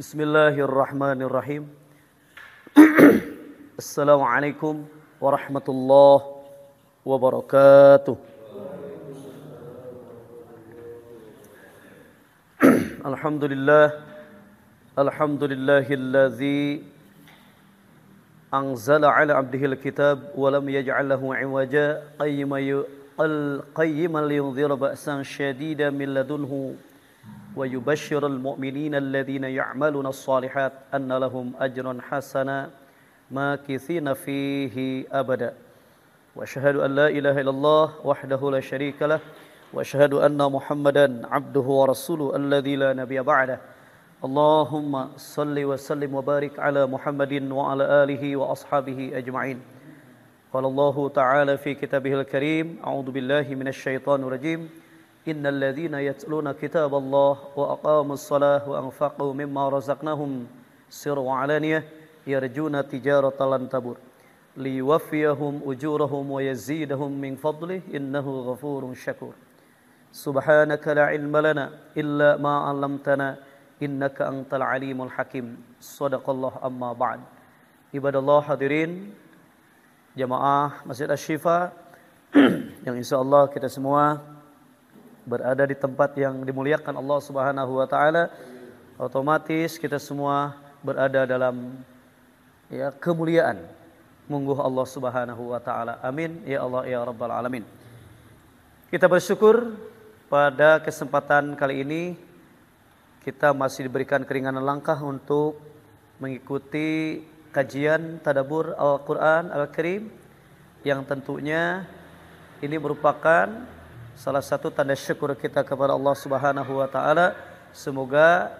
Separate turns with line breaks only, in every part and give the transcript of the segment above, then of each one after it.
Bismillahirrahmanirrahim. Assalamualaikum warahmatullahi wabarakatuh. Alhamdulillahilladzi anzala ala abdihil kitab wa lam yaj'al lahu 'iwaja qayyiman liyunzira ba'san shadidan min ladunhu wa yubashshiral mu'minina alladhina ya'maluna as-salihat anna lahum ajran hasana makithina fihi abada. Wa asyhadu an la ilaha illallah wahdahu la syarika lah wa asyhadu anna Muhammadan 'abduhu wa rasuluhu alladzi la nabiyya ba'dah. Allahumma salli wa sallim wa barik ala Muhammadin wa ala alihi wa ashabihi ajma'in. Qala Allah ta'ala fi kitabihil karim, a'udzu billahi minasy syaithanir rajim. Innal ladzina yatluna kitaballah wa aqamus shalah wa anfaqu mimma razaqnahum sirran wa 'alaniyah yarjuna tijaratan lan tabur liwaffiyahum ujurahum wa yazidahum min fadlih innahu ghafurun syakur. Subhanaka la ilma lana illa ma 'allamtana innaka antal alimul hakim. Shadaqallah amma ba'd. Ibadallah hadirin jamaah Masjid Asy-Syifa yang insyaallah kita semua berada di tempat yang dimuliakan Allah Subhanahu wa taala, otomatis kita semua berada dalam kemuliaan mungguh Allah Subhanahu wa taala. Amin ya Allah ya rabbal alamin. Kita bersyukur pada kesempatan kali ini kita masih diberikan keringanan langkah untuk mengikuti kajian tadabbur Al-Qur'an Al-Karim yang tentunya ini merupakan salah satu tanda syukur kita kepada Allah Subhanahu wa taala. Semoga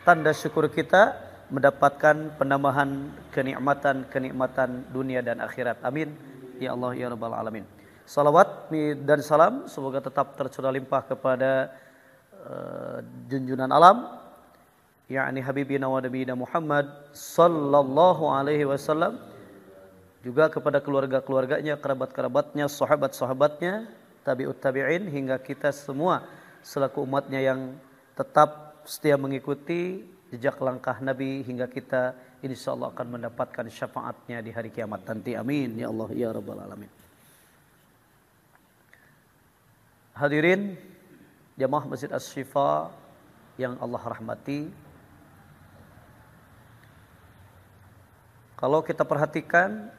tanda syukur kita mendapatkan penambahan kenikmatan dunia dan akhirat. Amin ya Allah ya rabbal alamin. Salawat dan salam semoga tetap tercurah limpah kepada junjungan alam yakni habibina wa nabiyina Muhammad sallallahu alaihi wasallam, juga kepada keluarga-keluarganya, kerabat-kerabatnya, sahabat-sahabatnya, tabi'ut tabi'in, hingga kita semua selaku umatnya yang tetap setia mengikuti jejak langkah Nabi hingga kita insyaallah akan mendapatkan syafaatnya di hari kiamat nanti. Amin ya Allah ya rabbal alamin. Hadirin jamaah Masjid Asy-Syifa yang Allah rahmati, kalau kita perhatikan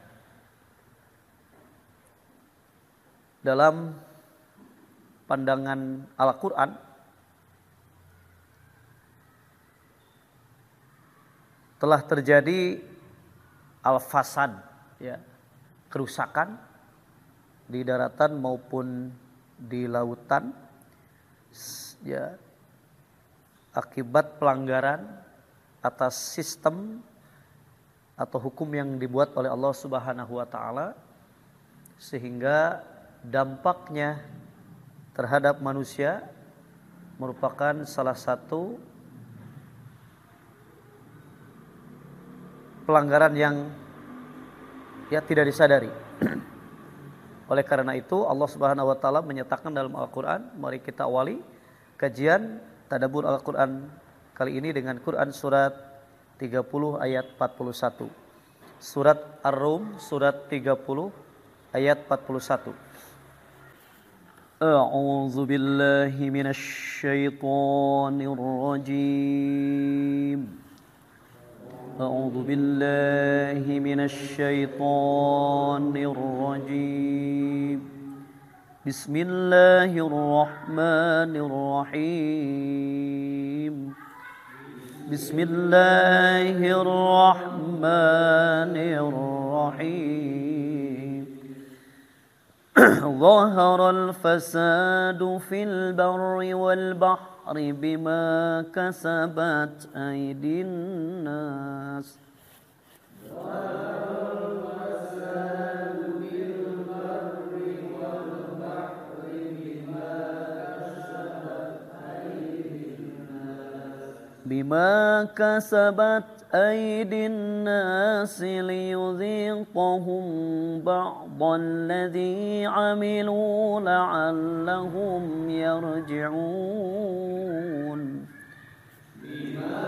dalam pandangan Al-Quran, telah terjadi al-fasad, kerusakan di daratan maupun di lautan, akibat pelanggaran atas sistem atau hukum yang dibuat oleh Allah Subhanahu wa taala, sehingga dampaknya terhadap manusia merupakan salah satu pelanggaran yang tidak disadari. Oleh karena itu Allah Subhanahu wa taala menyatakan dalam Al-Qur'an, mari kita awali kajian tadabbur Al-Qur'an kali ini dengan Quran surat 30 ayat 41. Surat Ar-Rum surat 30 ayat 41. A'udzu billahi minasy syaithanir rajim. A'udzu billahi minasy syaithanir rajim. Bismillahirrahmanirrahim. Bismillahirrahmanirrahim. ظهر الفساد في البر والبحر بما كسبت أيدي الناس. بما كسبت أيدي الناس ليذيقهم بعض الذي عملوا لعلهم يرجعون. بما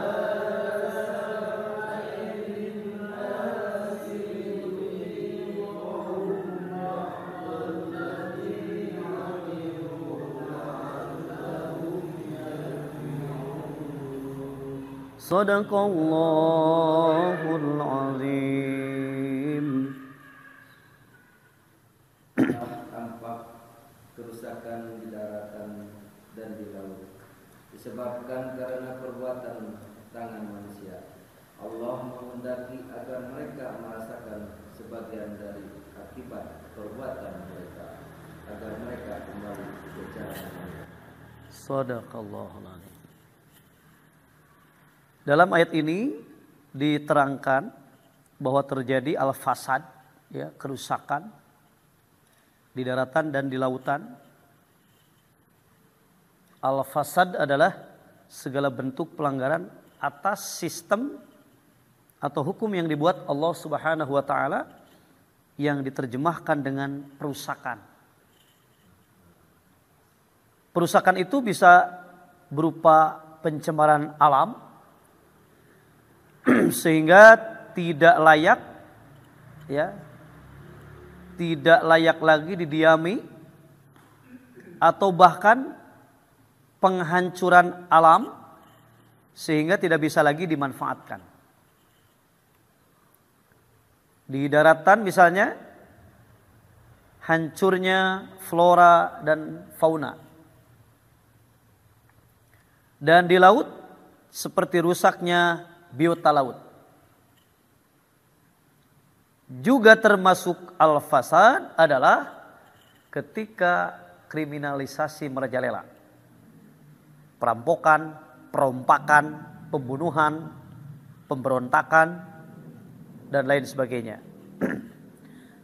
Sadaqallahul azim.
Tampak kerusakan di daratan dan di laut disebabkan karena perbuatan tangan manusia. Allah menghendaki agar mereka merasakan sebagian dari akibat perbuatan mereka, agar mereka kembali ke jalan Allah.
Sadaqallahul azim. Dalam ayat ini diterangkan bahwa terjadi al-fasad, ya, kerusakan di daratan dan di lautan. Al-fasad adalah segala bentuk pelanggaran atas sistem atau hukum yang dibuat Allah Subhanahu wa taala yang diterjemahkan dengan perusakan. Perusakan itu bisa berupa pencemaran alam sehingga tidak layak, ya, tidak layak lagi didiami, atau bahkan penghancuran alam sehingga tidak bisa lagi dimanfaatkan. Di daratan misalnya hancurnya flora dan fauna. Dan di laut seperti rusaknya biota laut. Juga termasuk al-fasad adalah ketika kriminalisasi merajalela. Perampokan, perompakan, pembunuhan, pemberontakan, dan lain sebagainya.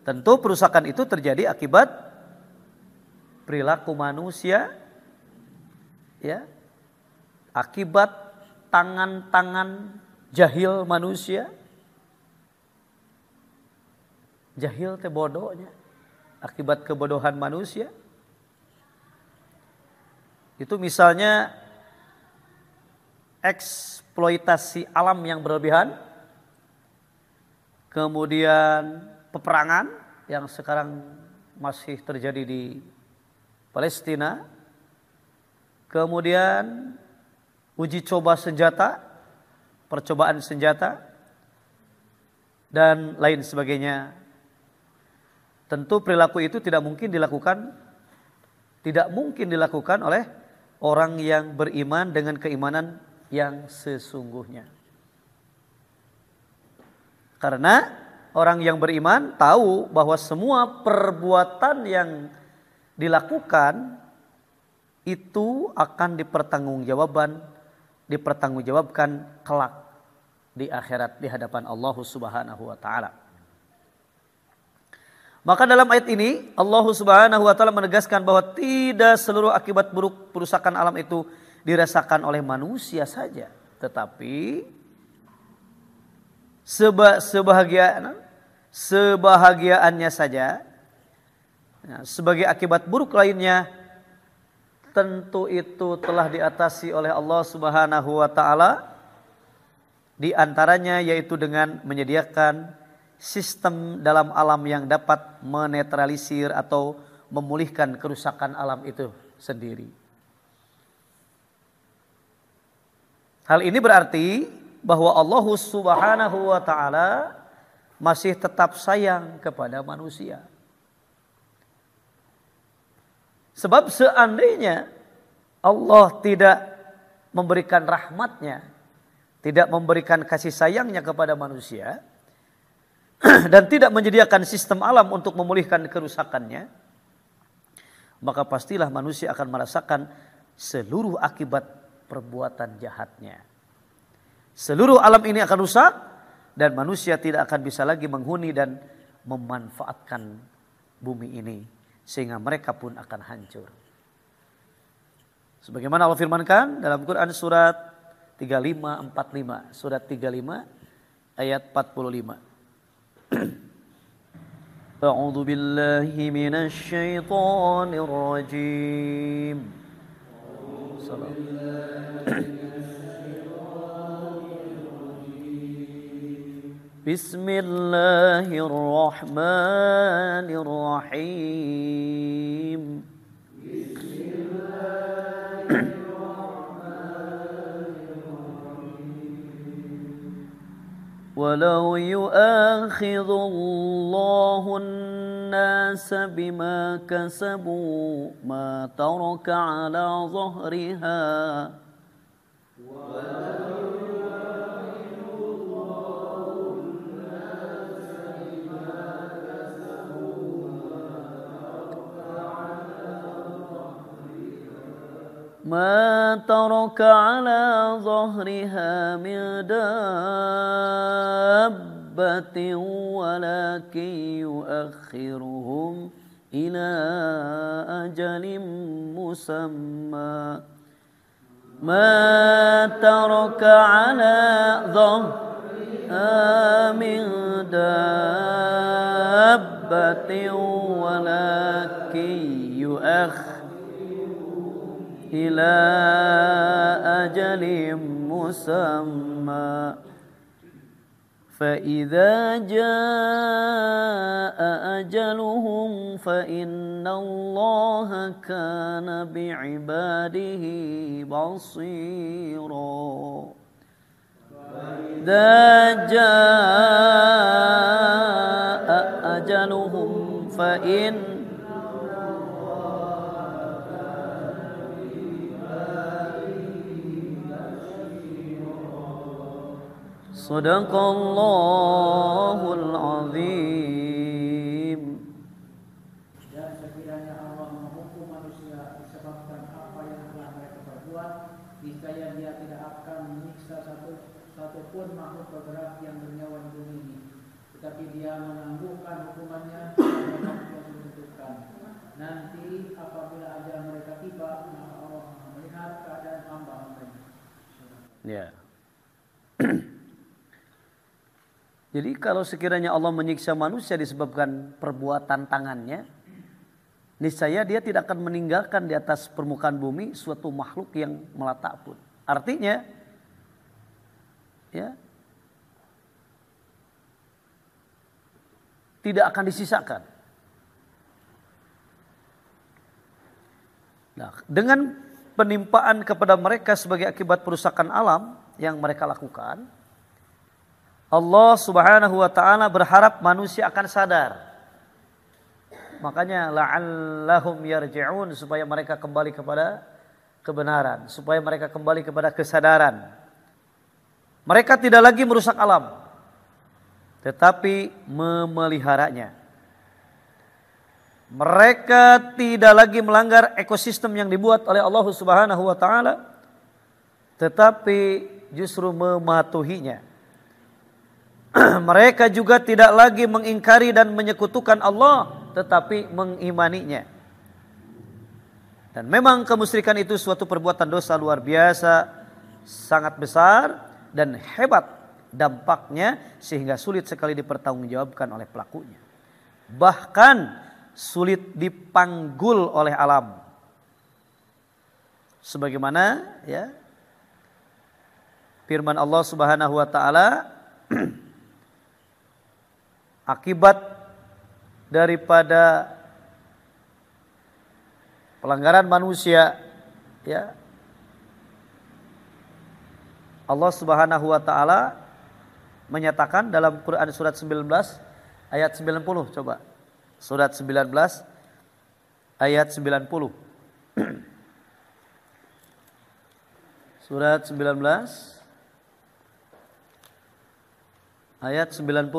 Tentu perusakan itu terjadi akibat perilaku manusia, ya, akibat tangan-tangan jahil manusia. Jahil teh bodohnya, akibat kebodohan manusia. Itu misalnya eksploitasi alam yang berlebihan, kemudian peperangan yang sekarang masih terjadi di Palestina, kemudian uji coba senjata, percobaan senjata, dan lain sebagainya. Tentu perilaku itu tidak mungkin dilakukan oleh orang yang beriman dengan keimanan yang sesungguhnya. Karena orang yang beriman tahu bahwa semua perbuatan yang dilakukan itu akan dipertanggungjawabkan kelak di akhirat di hadapan Allah Subhanahu wa taala. Maka dalam ayat ini Allah Subhanahu wa taala menegaskan bahwa tidak seluruh akibat buruk perusakan alam itu dirasakan oleh manusia saja, tetapi sebahagiaannya saja, sebagai akibat buruk lainnya, tentu itu telah diatasi oleh Allah Subhanahu wa taala, di antaranya yaitu dengan menyediakan sistem dalam alam yang dapat menetralisir atau memulihkan kerusakan alam itu sendiri. Hal ini berarti bahwa Allah Subhanahu wa taala masih tetap sayang kepada manusia. Sebab seandainya Allah tidak memberikan rahmatnya, tidak memberikan kasih sayangnya kepada manusia, dan tidak menyediakan sistem alam untuk memulihkan kerusakannya, maka pastilah manusia akan merasakan seluruh akibat perbuatan jahatnya. Seluruh alam ini akan rusak dan manusia tidak akan bisa lagi menghuni dan memanfaatkan bumi ini, sehingga mereka pun akan hancur. Sebagaimana Allah firmankan dalam Quran surat 35:45, surat 35 ayat 45. A'udzu billahi minasy syaithanir rajim. Bismillahirrahmanirrahim. ولو يؤاخذ الله الناس بما كسبوا ما ترك على ظهرها ما ترك على ظهرها من دابة ولكن يؤخرهم إلى أجل مسمى ما ترك على ظهرها من دابة ولكن يؤخرهم إلى أجل مسمى فإذا جاء أجلهم فإن الله كان بعباده بصيرا إذا جاء أجلهم فإن Sadaqallahul azim.
Dan sekiranya Allah menghukum manusia disebabkan apa yang telah mereka perbuat, niscaya Dia tidak akan menyiksa satupun makhluk bergerak yang bernyawa di bumi ini, tetapi Dia menangguhkan hukumannya pada waktu yang ditentukan. Nanti apabila ajal mereka tiba, maka Allah melihat keadaan hamba-hambanya.
Ya. Jadi kalau sekiranya Allah menyiksa manusia disebabkan perbuatan tangannya, niscaya Dia tidak akan meninggalkan di atas permukaan bumi suatu makhluk yang melata pun. Artinya, ya, tidak akan disisakan. Nah, dengan penimpaan kepada mereka sebagai akibat perusakan alam yang mereka lakukan, Allah Subhanahu wa taala berharap manusia akan sadar. Makanya la'allahum yarji'un, supaya mereka kembali kepada kebenaran, supaya mereka kembali kepada kesadaran. Mereka tidak lagi merusak alam, tetapi memeliharanya. Mereka tidak lagi melanggar ekosistem yang dibuat oleh Allah Subhanahu wa taala, tetapi justru mematuhinya. Mereka juga tidak lagi mengingkari dan menyekutukan Allah, tetapi mengimaninya. Dan memang kemusyrikan itu suatu perbuatan dosa luar biasa, sangat besar dan hebat dampaknya, sehingga sulit sekali dipertanggungjawabkan oleh pelakunya. Bahkan sulit dipanggul oleh alam. Sebagaimana ya firman Allah Subhanahu wa taala, akibat daripada pelanggaran manusia, ya, Allah Subhanahu wa taala menyatakan dalam Quran surat 19 ayat 90, coba. Surat 19 ayat 90. Surat 19 ayat 90.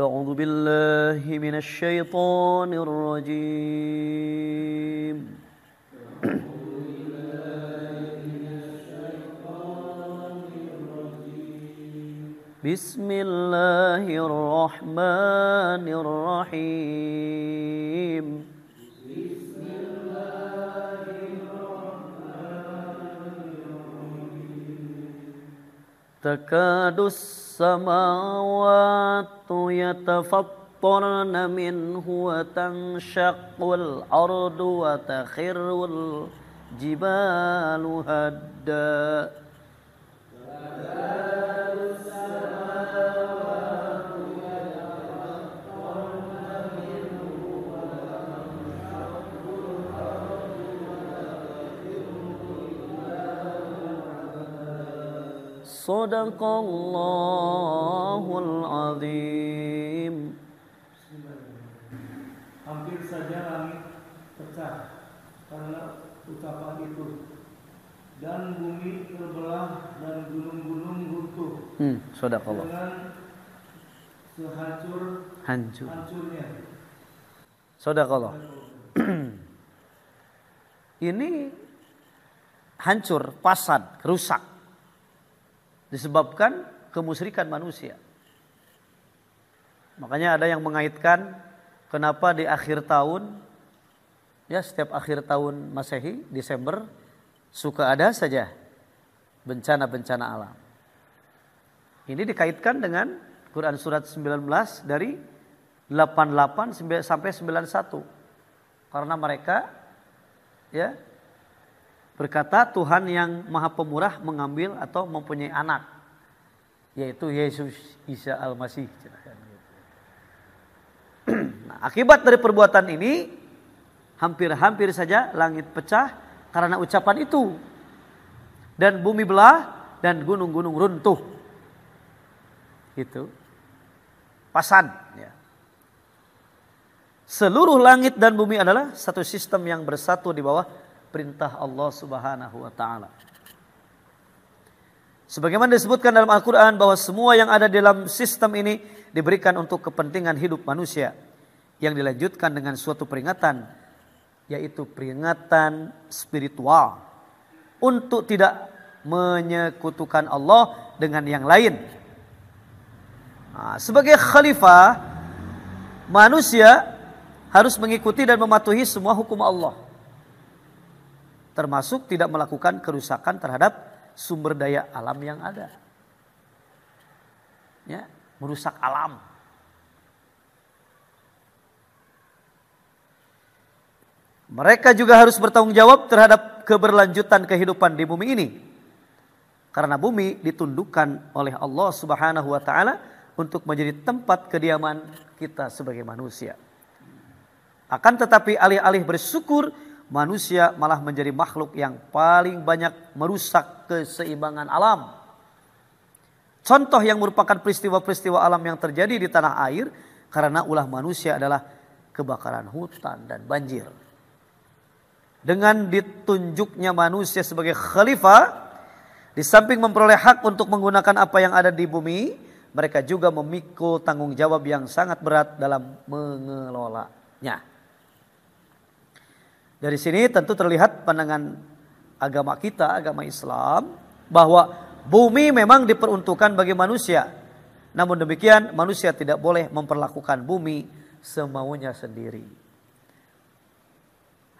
A'udzu billahi minasy syaithanir rajim. Bismillahirrahmanirrahim. Takadus samawatu yatafattarna minhu wa tanshaqqul ardu wa takhirrul jibalu hadda. Sadaqallahul azim.
Hampir saja langit pecah karena ucapan itu, dan bumi terbelah dan gunung-gunung runtuh
Sadaqallah.
dengan hancurnya.
Sadaqallah. Ini hancur, fasad, rusak disebabkan kemusyrikan manusia. Makanya ada yang mengaitkan kenapa di akhir tahun, ya setiap akhir tahun Masehi, Desember, suka ada saja bencana-bencana alam. Ini dikaitkan dengan Quran surat 19 dari 88 sampai 91. Karena mereka ya berkata Tuhan yang Maha Pemurah mengambil atau mempunyai anak, yaitu Yesus Isa Al-Masih. Nah, akibat dari perbuatan ini hampir-hampir saja langit pecah karena ucapan itu, dan bumi belah dan gunung-gunung runtuh. Itu pasan. Ya. Seluruh langit dan bumi adalah satu sistem yang bersatu di bawah perintah Allah Subhanahu wa taala. Sebagaimana disebutkan dalam Al-Qur'an bahwa semua yang ada dalam sistem ini diberikan untuk kepentingan hidup manusia, yang dilanjutkan dengan suatu peringatan, yaitu peringatan spiritual untuk tidak menyekutukan Allah dengan yang lain. Nah, sebagai khalifah, manusia harus mengikuti dan mematuhi semua hukum Allah, termasuk tidak melakukan kerusakan terhadap sumber daya alam yang ada. Ya, merusak alam. Mereka juga harus bertanggung jawab terhadap keberlanjutan kehidupan di bumi ini. Karena bumi ditundukkan oleh Allah Subhanahu wa taala untuk menjadi tempat kediaman kita sebagai manusia. Akan tetapi alih-alih bersyukur, manusia malah menjadi makhluk yang paling banyak merusak keseimbangan alam. Contoh yang merupakan peristiwa-peristiwa alam yang terjadi di tanah air karena ulah manusia adalah kebakaran hutan dan banjir. Dengan ditunjuknya manusia sebagai khalifah, di samping memperoleh hak untuk menggunakan apa yang ada di bumi, mereka juga memikul tanggung jawab yang sangat berat dalam mengelolanya. Dari sini tentu terlihat pandangan agama kita, agama Islam, bahwa bumi memang diperuntukkan bagi manusia. Namun demikian, manusia tidak boleh memperlakukan bumi semaunya sendiri.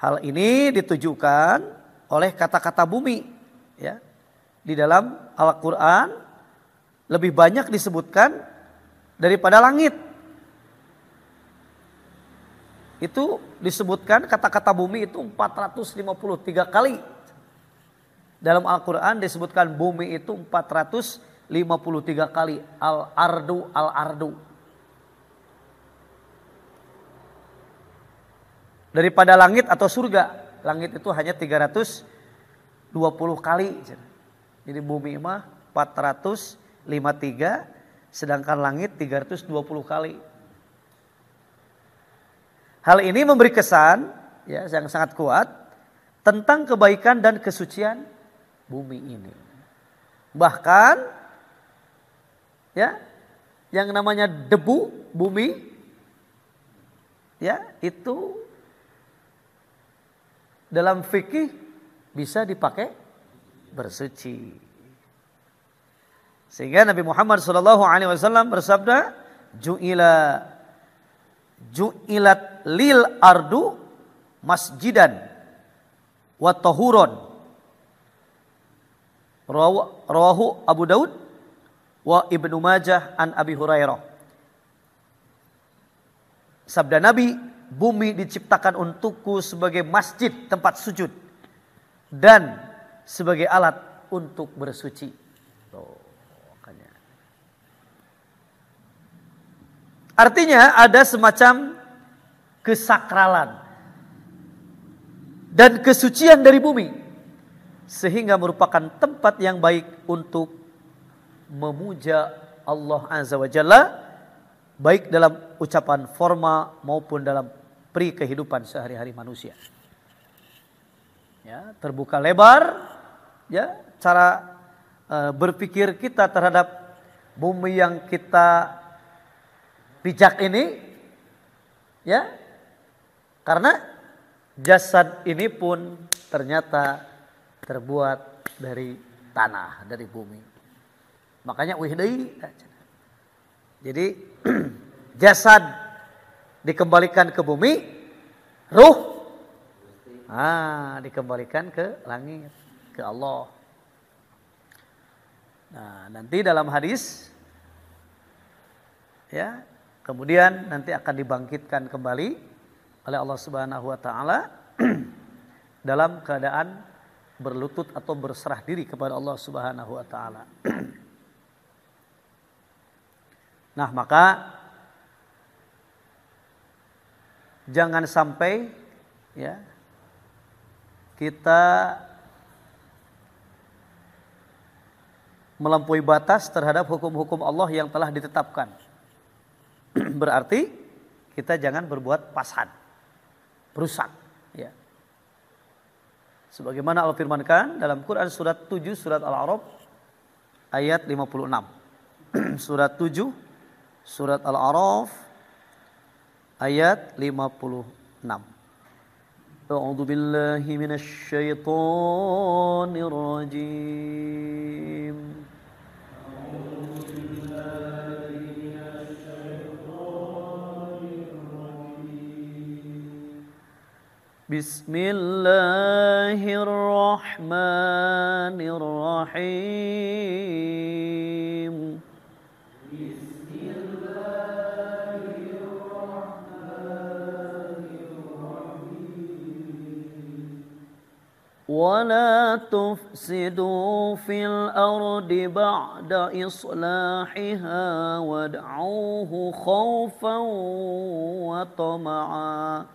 Hal ini ditujukan oleh kata-kata bumi. Ya. Di dalam Al-Quran lebih banyak disebutkan daripada langit. Itu disebutkan kata-kata bumi itu 453 kali. Dalam Al-Quran disebutkan bumi itu 453 kali. Al-ardu, al-ardu. Daripada langit atau surga. Langit itu hanya 320 kali. Jadi bumi mah 453, sedangkan langit 320 kali. Hal ini memberi kesan ya yang sangat kuat tentang kebaikan dan kesucian bumi ini. Bahkan ya yang namanya debu bumi ya itu dalam fikih bisa dipakai bersuci. Sehingga Nabi Muhammad SAW bersabda, Ju'ilat lil ardu masjidan wa tahuron. Rawahu Abu Daud wa Ibnu Majah an Abi Hurairah. Sabda Nabi, bumi diciptakan untukku sebagai masjid tempat sujud dan sebagai alat untuk bersuci. Artinya ada semacam kesakralan dan kesucian dari bumi, sehingga merupakan tempat yang baik untuk memuja Allah Azza wa Jalla baik dalam ucapan formal maupun dalam pri kehidupan sehari-hari manusia. Ya, terbuka lebar ya cara berpikir kita terhadap bumi yang kita pijak ini ya. Karena jasad ini pun ternyata terbuat dari tanah, dari bumi. Makanya deui. Jadi jasad dikembalikan ke bumi, ruh dikembalikan ke langit, ke Allah. Nah, nanti dalam hadis ya, kemudian nanti akan dibangkitkan kembali oleh Allah Subhanahu wa taala dalam keadaan berlutut atau berserah diri kepada Allah Subhanahu wa taala. Nah, maka jangan sampai ya kita melampaui batas terhadap hukum-hukum Allah yang telah ditetapkan. Berarti kita jangan berbuat pasad, perusak ya. Sebagaimana Allah firmankan dalam Quran surat 7 surat Al-A'raf ayat 56. Surat 7 surat Al-A'raf ayat 56. A'udzu billahi minasy syaithanir rajim. Bismillahirrahmanirrahim. ولا تفسدوا في الأرض بعد إصلاحها وادعوه خوفا وطمعا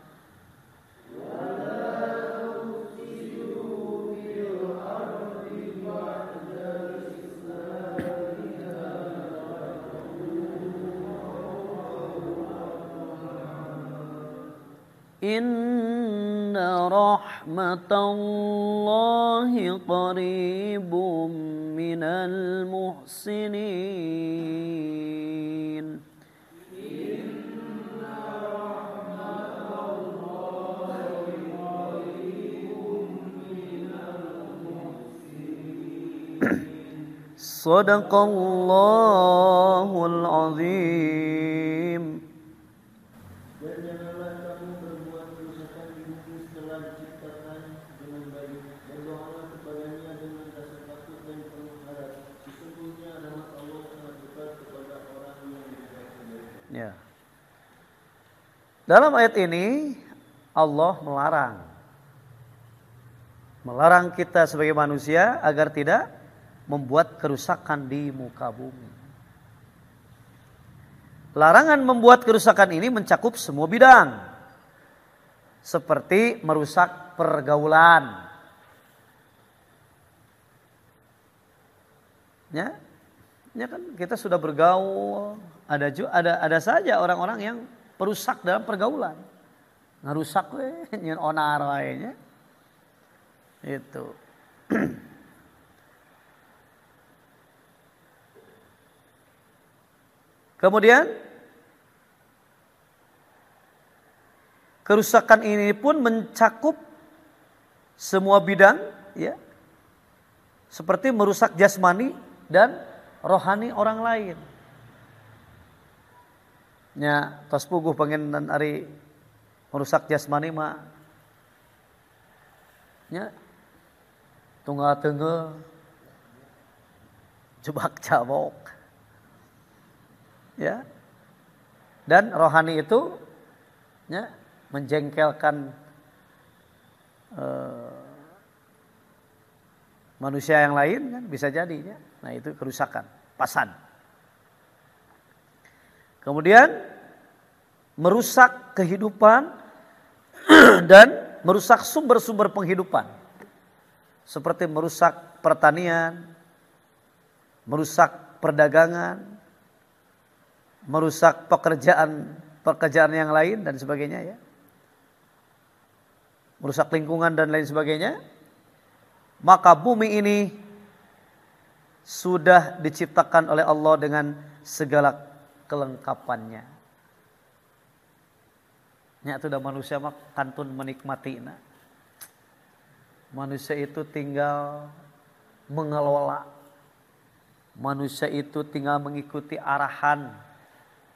Inna rahmatallahi qaribum minal muhsinin. Sadaqallahul azim.
Dan janganlah kamu berbuat kerusakan di bumi setelah diciptakan dengan baik. Berdoalah kepadanya dengan rasa takut dan penuh harap. Sesungguhnya rahmat Allah sangat dekat kepada orang yang berbuat baik.
Ya. Dalam ayat ini Allah melarang kita sebagai manusia agar tidak membuat kerusakan di muka bumi. Larangan membuat kerusakan ini mencakup semua bidang. Seperti merusak pergaulan. Ya. Ya kan kita sudah bergaul, ada saja orang-orang yang perusak dalam pergaulan. Ngarusak we, nyeun onar wae nya. Itu. Kemudian kerusakan ini pun mencakup semua bidang ya. Seperti merusak jasmani dan rohani orang lain. Nya tos puguh pengen ari merusak jasmani mah. Nya tunggal teungel jebak cabok. Ya. Dan rohani itu ya, menjengkelkan manusia yang lain kan bisa jadi ya. Nah, itu kerusakan, pasad. Kemudian merusak kehidupan dan merusak sumber-sumber penghidupan. Seperti merusak pertanian, merusak perdagangan, merusak pekerjaan yang lain dan sebagainya ya. Merusak lingkungan dan lain sebagainya. Maka bumi ini sudah diciptakan oleh Allah dengan segala kelengkapannya. Nya sudah manusia mah kantun menikmati. Manusia itu tinggal mengelola. Manusia itu tinggal mengikuti arahan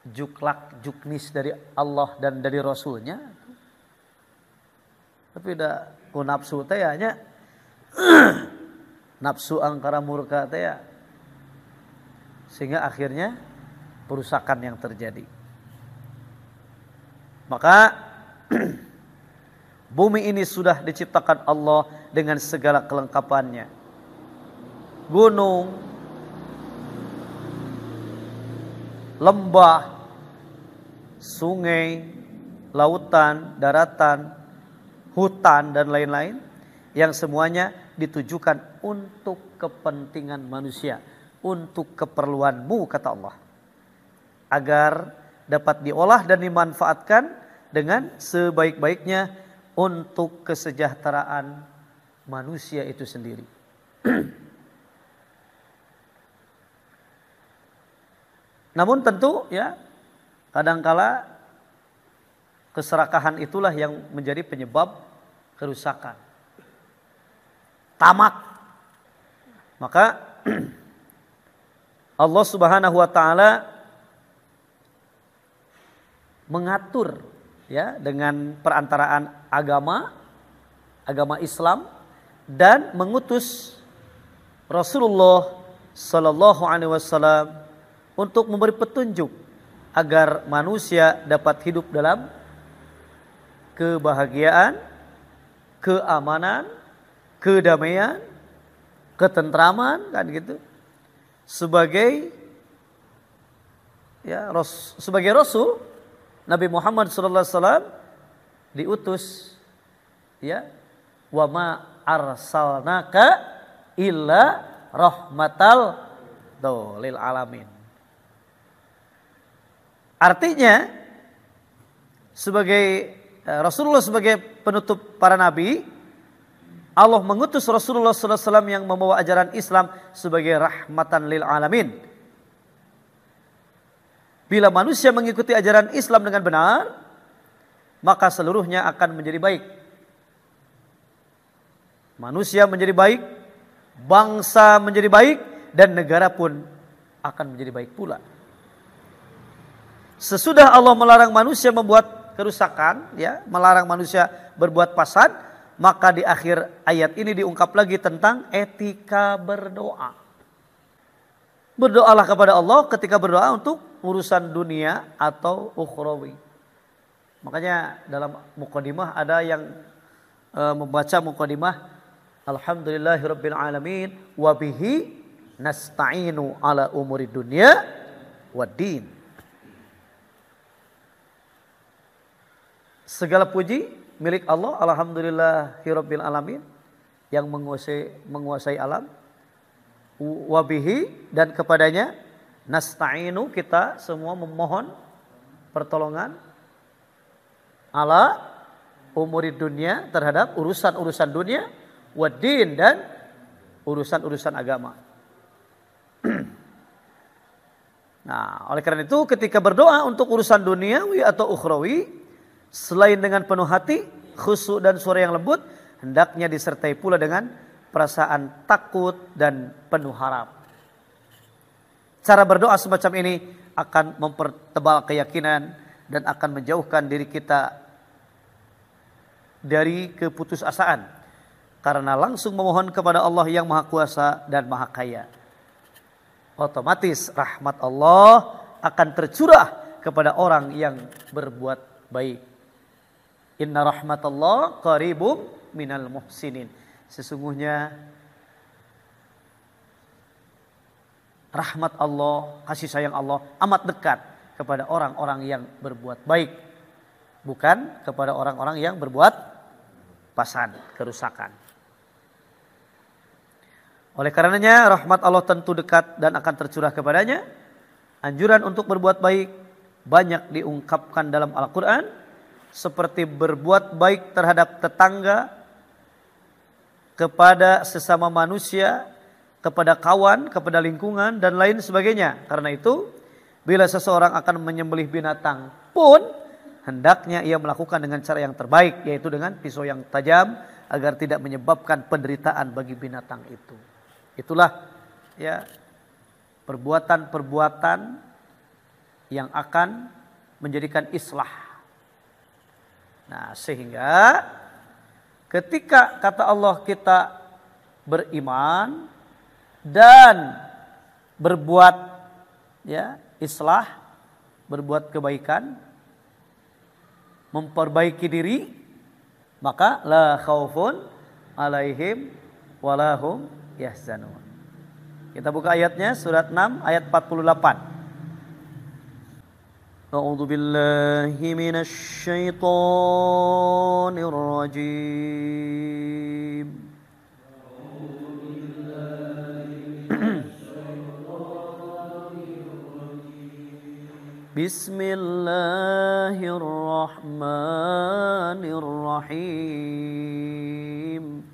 juklak juknis dari Allah dan dari Rasulnya. Tapi udah nafsu teh nya nafsu angkara murka teh ya. Sehingga akhirnya perusakan yang terjadi. Maka bumi ini sudah diciptakan Allah dengan segala kelengkapannya. Gunung, lembah, sungai, lautan, daratan, hutan dan lain-lain yang semuanya ditujukan untuk kepentingan manusia, untuk keperluanmu kata Allah. Agar dapat diolah dan dimanfaatkan dengan sebaik-baiknya untuk kesejahteraan manusia itu sendiri. Namun tentu ya kadangkala keserakahan itulah yang menjadi penyebab kerusakan. Tamak. Maka Allah Subhanahu wa taala mengatur ya dengan perantaraan agama Islam dan mengutus Rasulullah sallallahu alaihi wasallam untuk memberi petunjuk agar manusia dapat hidup dalam kebahagiaan, keamanan, kedamaian, ketentraman kan gitu. Sebagai Rasul Nabi Muhammad sallallahu alaihi wasallam diutus ya wa ma arsalnaka illa rahmatal lil alamin. Artinya sebagai Rasulullah sebagai penutup para nabi, Allah mengutus Rasulullah sallallahu alaihi wasallam yang membawa ajaran Islam sebagai rahmatan lil alamin. Bila manusia mengikuti ajaran Islam dengan benar, maka seluruhnya akan menjadi baik. Manusia menjadi baik, bangsa menjadi baik, dan negara pun akan menjadi baik pula. Sesudah Allah melarang manusia membuat kerusakan, ya, melarang manusia berbuat fasad, maka di akhir ayat ini diungkap lagi tentang etika berdoa. Berdoalah kepada Allah ketika berdoa untuk urusan dunia atau ukhrawi. Makanya dalam mukadimah ada yang membaca mukadimah Alhamdulillahirabbil alamin wa bihi nasta'inu ala umuri dunya waddin. Segala puji milik Allah, alhamdulillahirabbil alamin, yang menguasai alam. Wabihi, dan kepadanya nasta'inu, kita semua memohon pertolongan, ala umuri dunia, terhadap urusan-urusan dunia, waddin, dan urusan-urusan agama. Nah, oleh karena itu ketika berdoa untuk urusan duniawi atau ukhrawi, selain dengan penuh hati, khusyuk dan suara yang lembut, hendaknya disertai pula dengan perasaan takut dan penuh harap. Cara berdoa semacam ini akan mempertebal keyakinan dan akan menjauhkan diri kita dari keputusasaan, karena langsung memohon kepada Allah yang Maha Kuasa dan Maha Kaya. Otomatis rahmat Allah akan tercurah kepada orang yang berbuat baik. Inna rahmatallah qaribum minal muhsinin. Sesungguhnya rahmat Allah, kasih sayang Allah amat dekat kepada orang-orang yang berbuat baik, bukan kepada orang-orang yang berbuat fasad, kerusakan. Oleh karenanya rahmat Allah tentu dekat dan akan tercurah kepadanya. Anjuran untuk berbuat baik banyak diungkapkan dalam Al-Quran, seperti berbuat baik terhadap tetangga, kepada sesama manusia, kepada kawan, kepada lingkungan, dan lain sebagainya. Karena itu, bila seseorang akan menyembelih binatang pun, hendaknya ia melakukan dengan cara yang terbaik, yaitu dengan pisau yang tajam, agar tidak menyebabkan penderitaan bagi binatang itu. Itulah ya perbuatan-perbuatan yang akan menjadikan islah. Nah, sehingga ketika kata Allah kita beriman dan berbuat ya islah, berbuat kebaikan, memperbaiki diri, maka la khaufun alaihim walahum yahzanun. Kita buka ayatnya, surat 6 ayat 48. A'udzu billahi minasy syaithanir rajim. Bismillahirrahmanirrahim.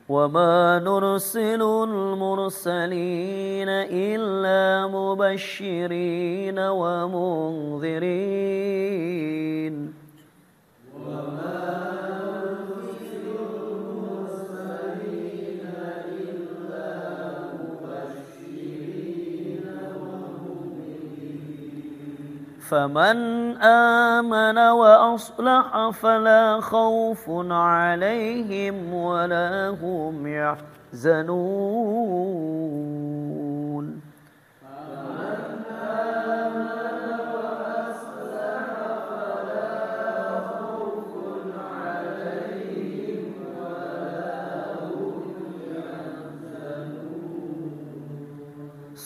وَمَا نُرْسِلُ الْمُرْسَلِينَ إِلَّا مُبَشِّرِينَ وَمُنذِرِينَ فَمَنْ آمَنَ وَأَصْلَحَ فَلَا خَوْفٌ عَلَيْهِمْ وَلَا هُمْ يَحْزَنُونَ.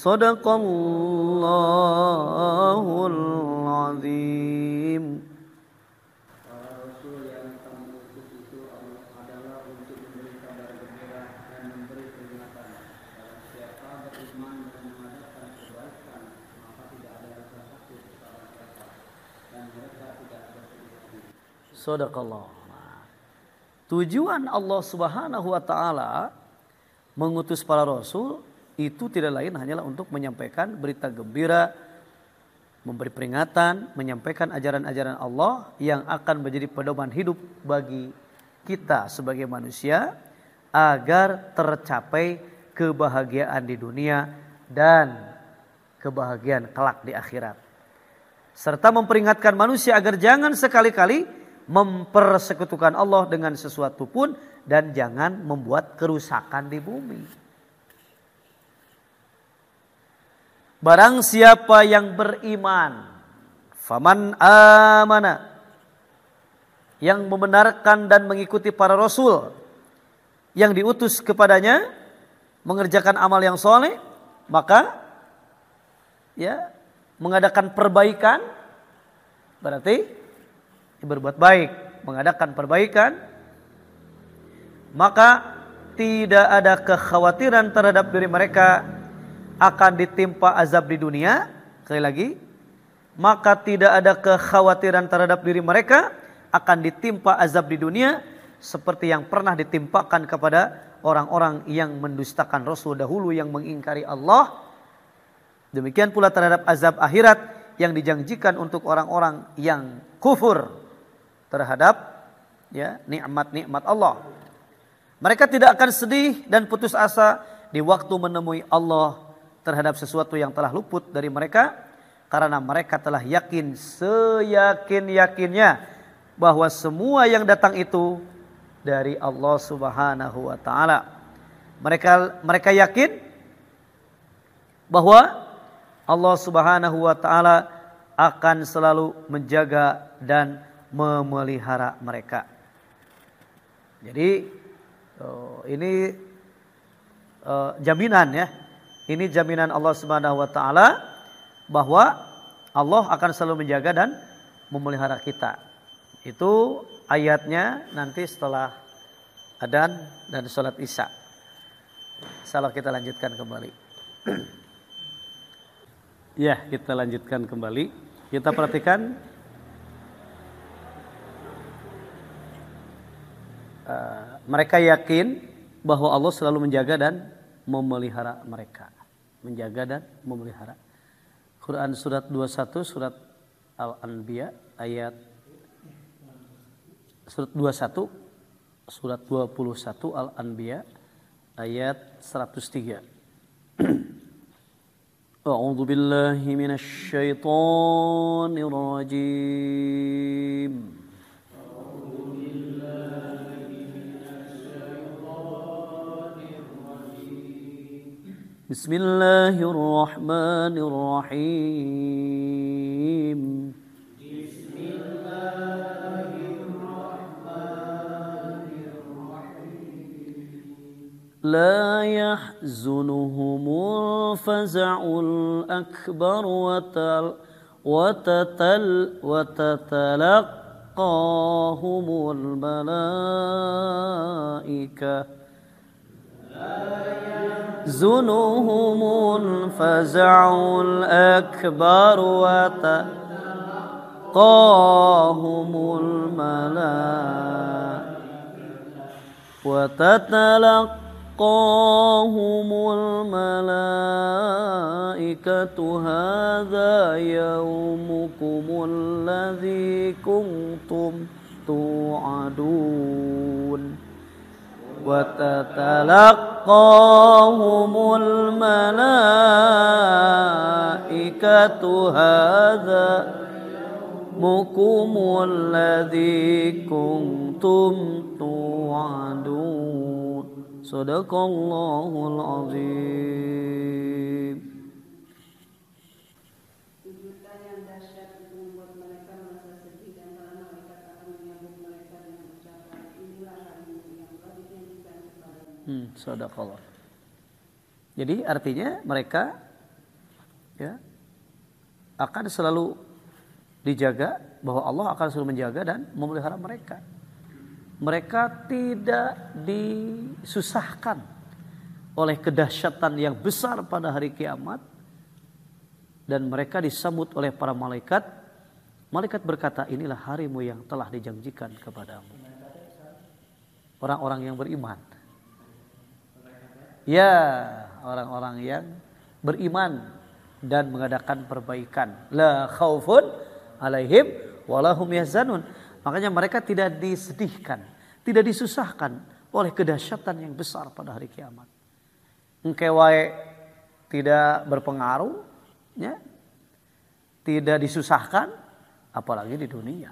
Sadaqallahul azim.
Para rasul yang kami utus itu adalah untuk memberi kabar gembira dan memberi peringatan. Barang siapa beriman dan mengadakan kebaikan, maka tidak ada rasa takut kepada mereka dan mereka tidak bersedih.
Sadaqallah. Tujuan Allah Subhanahu wa taala mengutus para rasul itu tidak lain hanyalah untuk menyampaikan berita gembira, memberi peringatan, menyampaikan ajaran-ajaran Allah yang akan menjadi pedoman hidup bagi kita sebagai manusia agar tercapai kebahagiaan di dunia dan kebahagiaan kelak di akhirat. Serta memperingatkan manusia agar jangan sekali-kali mempersekutukan Allah dengan sesuatu pun dan jangan membuat kerusakan di bumi. Barang siapa yang beriman, faman amana, yang membenarkan dan mengikuti para rasul yang diutus kepadanya, mengerjakan amal yang soleh, maka ya mengadakan perbaikan, berarti berbuat baik, mengadakan perbaikan, maka tidak ada kekhawatiran terhadap diri mereka akan ditimpa azab di dunia. Sekali lagi, maka tidak ada kekhawatiran terhadap diri mereka akan ditimpa azab di dunia seperti yang pernah ditimpakan kepada orang-orang yang mendustakan Rasul dahulu, yang mengingkari Allah. Demikian pula terhadap azab akhirat yang dijanjikan untuk orang-orang yang kufur terhadap ya nikmat-nikmat Allah. Mereka tidak akan sedih dan putus asa di waktu menemui Allah terhadap sesuatu yang telah luput dari mereka, karena mereka telah yakin seyakin-yakinnya bahwa semua yang datang itu dari Allah Subhanahu wa taala. Mereka yakin bahwa Allah Subhanahu wa taala akan selalu menjaga dan memelihara mereka. Jadi ini jaminan ya. Ini jaminan Allah Subhanahu wa taala bahwa Allah akan selalu menjaga dan memelihara kita. Itu ayatnya nanti setelah adzan dan sholat isya. Insyaallah kita lanjutkan kembali. Ya, kita lanjutkan kembali. Kita perhatikan mereka yakin bahwa Allah selalu menjaga dan memelihara mereka. Menjaga dan memelihara. Quran surat 21, surat Al-Anbiya ayat surat 21, surat 21 Al-Anbiya ayat 103. A'udzu billahi minasy syaithanir rajim. Bismillahirrahmanirrahim. La yahzunhumul faza'ul akbar wa tatalaqahumul malaikah. Zunuhumul faza'ul akbar wa tatalaqahumul malaikatu hadza yaumukumul ladzi kuntum tu'adun. وَتَتَلَقَّاهُمُ الْمَلَائِكَةُ هَذَا يَوْمُكُمُ الَّذِي كُنْتُمْ تُوعَدُونَ. Shadaqallahul azim.
Kejutan yang dahsyat itu membuat mereka merasa sedih dan para malaikat akan menyambut mereka dengan ucapan, inilah harimu yang telah dijanjikan kepadamu.
Shadaqallah. Jadi artinya mereka ya akan selalu dijaga, bahwa Allah akan selalu menjaga dan memelihara mereka. Mereka tidak disusahkan oleh kedahsyatan yang besar pada hari kiamat, dan mereka disambut oleh para malaikat. Malaikat berkata, inilah harimu yang telah dijanjikan kepadamu. Orang-orang yang beriman. Ya, orang-orang yang beriman dan mengadakan perbaikan. La khaufun alaihim walahum yahzanun. Makanya mereka tidak disedihkan, tidak disusahkan oleh kedahsyatan yang besar pada hari kiamat. Engke wae tidak berpengaruh, ya, tidak disusahkan, apalagi di dunia.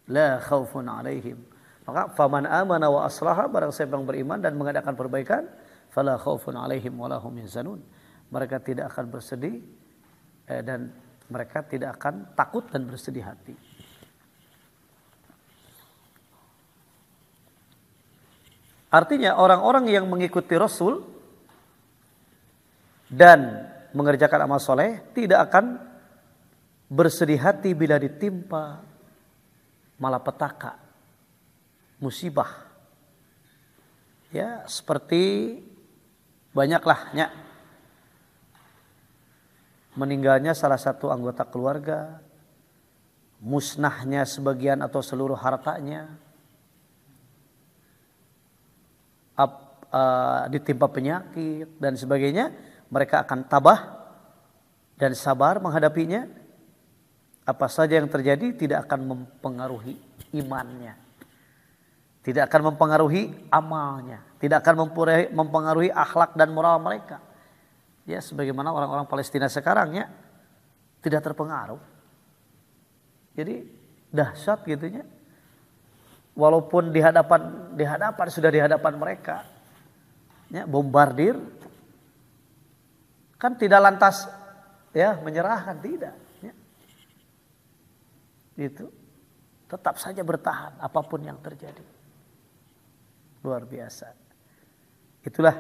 La khaufun alaihim. Maka faman amana wa aslaha, barang siapa yang beriman dan mengadakan perbaikan, fala khaufun alaihim walahum yahzanun. Mereka tidak akan bersedih dan mereka tidak akan takut dan bersedih hati. Artinya orang-orang yang mengikuti Rasul dan mengerjakan amal soleh tidak akan bersedih hati bila ditimpa malapetaka, musibah. Ya, seperti banyaklahnya meninggalnya salah satu anggota keluarga, musnahnya sebagian atau seluruh hartanya, ditimpa penyakit dan sebagainya, mereka akan tabah dan sabar menghadapinya. Apa saja yang terjadi tidak akan mempengaruhi imannya, tidak akan mempengaruhi amalnya, tidak akan mempengaruhi akhlak dan moral mereka. Ya, sebagaimana orang-orang Palestina sekarang, ya, tidak terpengaruh. Jadi dahsyat gitunya. Walaupun di hadapan mereka, ya, bombardir, kan tidak lantas ya menyerahkan, tidak. Ya. Itu tetap saja bertahan apapun yang terjadi. Luar biasa. Itulah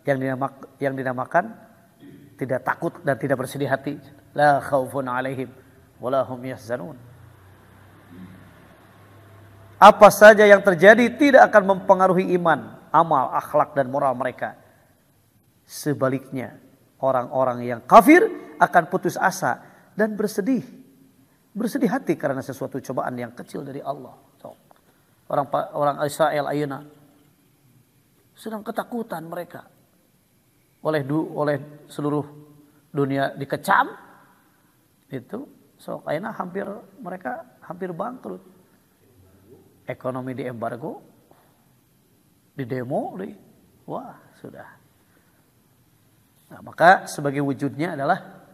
yang dinamakan tidak takut dan tidak bersedih hati. La khaufun alaihim wala hum yahzanun. Apa saja yang terjadi tidak akan mempengaruhi iman, amal, akhlak dan moral mereka. Sebaliknya, orang-orang yang kafir akan putus asa dan bersedih hati karena sesuatu cobaan yang kecil dari Allah. Orang Israel ayeuna sedang ketakutan mereka oleh seluruh dunia dikecam itu, so ayeuna mereka hampir bangkrut. Ekonomi di embargo, di demo, wah sudah. Nah, maka sebagai wujudnya adalah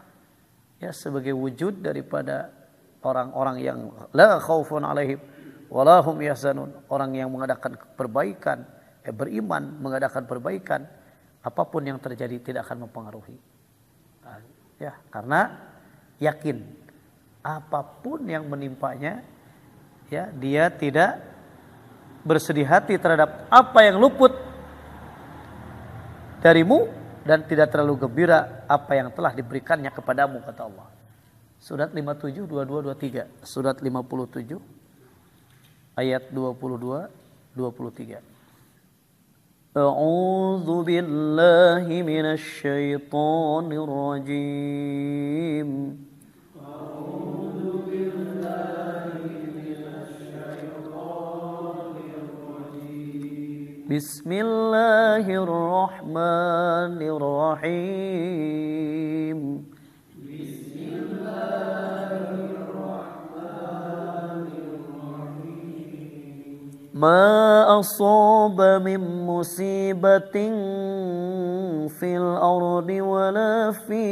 sebagai wujud daripada orang-orang yang la khaufun alaihim wala hum yahzanun, orang yang mengadakan perbaikan, beriman mengadakan perbaikan, apapun yang terjadi tidak akan mempengaruhi. Karena yakin apapun yang menimpanya, dia tidak bersedih hati terhadap apa yang luput darimu dan tidak terlalu gembira apa yang telah diberikannya kepadamu, kata Allah. Surat 57, 22, 23. Surat 57, ayat 22, 23. A'udzu billahi minasy syaithanir rajim. Bismillahirrahmanirrahim. Ma asaba min musibatin fil ardi wala fi